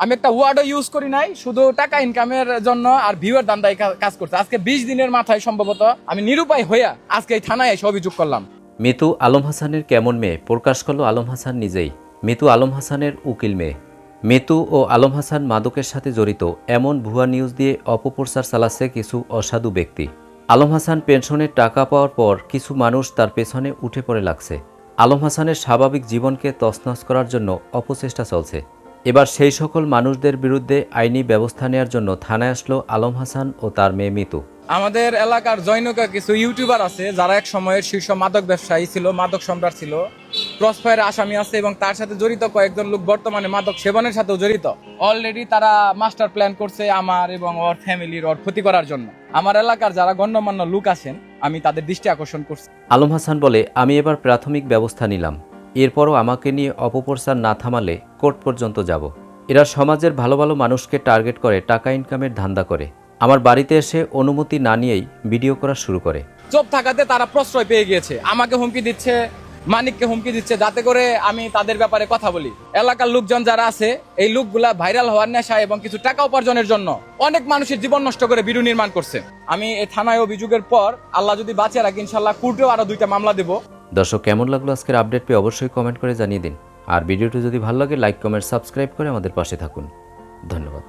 আমি একটা ওয়ার্ডও ইউজ করি নাই, শুধু টাকা ইনকামের জন্য আর ভিউয়ার দান্দায় কাজ করছে। আজকে 20 দিনের মাথায় সম্ভবত আমি নিরুপায় হইয়া আজকে এই থানায় এসে অভিযোগ করলাম। মিতু আলম হাসানের কেমন মেয়ে প্রকাশ করল আলম হাসান নিজেই। মিতু আলম হাসানের উকিল মেয়ে। মিতু ও আলম হাসান মাদকের সাথে জড়িত এমন ভুয়া নিউজ দিয়ে অপপ্রচার চালাচ্ছে কিছু অসাধু ব্যক্তি। আলম হাসান পেনশনের টাকা পাওয়ার পর কিছু মানুষ তার পেছনে উঠে পড়ে লাগছে। আলম হাসানের স্বাভাবিক জীবনকে তছনছ করার জন্য অপচেষ্টা চলছে। এবার সেই সকল মানুষদের বিরুদ্ধে আইনি ব্যবস্থা নেওয়ার জন্য থানায় আসলো আলম হাসান ও তার মেয়ে মিতু। আমাদের এলাকার জৈনকা কিছু ইউটিউবার আছে যারা এক সময়ের শীর্ষ মাদক ব্যবসায়ী ছিল, মাদক সম্রাট ছিল, ক্রসফায়ারে আসামি আছে এবং তার সাথে জড়িত কয়েকজন লোক বর্তমানে মাদক সেবনের সাথেও জড়িত। অলরেডি তারা মাস্টার প্ল্যান করছে আমার এবং ওর ফ্যামিলির ওর ক্ষতি করার জন্য। আমার এলাকার যারা গণ্যমান্য লোক আছেন আমি তাদের দৃষ্টি আকর্ষণ করছি। আলম হাসান বলে, আমি এবার প্রাথমিক ব্যবস্থা নিলাম, এরপরও আমাকে নিয়ে অপপ্রচার না থামালে কোর্ট পর্যন্ত যাব। এরা সমাজের ভালো ভালো মানুষকে টার্গেট করে টাকা ইনকামের ধান্দা করে। আমার বাড়িতে এসে অনুমতি না নিয়েই ভিডিও করা শুরু করে। চোপ থাকাতে তারা প্রশ্রয় পেয়ে গিয়েছে, আমাকে হুমকি দিচ্ছে, মানিককে হুমকি দিচ্ছে, যাতে করে আমি তাদের ব্যাপারে কথা বলি। এলাকার লোকজন যারা আছে এই লোকগুলা ভাইরাল হওয়ার নেশা এবং কিছু টাকা উপার্জনের জন্য অনেক মানুষের জীবন নষ্ট করে ভিডিও নির্মাণ করছে। আমি এই থানায় অভিযোগের পর আল্লাহ যদি বাঁচিয়ে রাখি ইনশাল্লাহ কোর্টেও আরো 2টা মামলা দেব। দর্শক, কেমন লাগলো আজকের আপডেট পেয়ে অবশ্যই কমেন্ট করে জানিয়ে দিন। আর ভিডিওটি যদি ভালো লাগে লাইক কমেন্ট সাবস্ক্রাইব করে আমাদের পাশে থাকুন। ধন্যবাদ।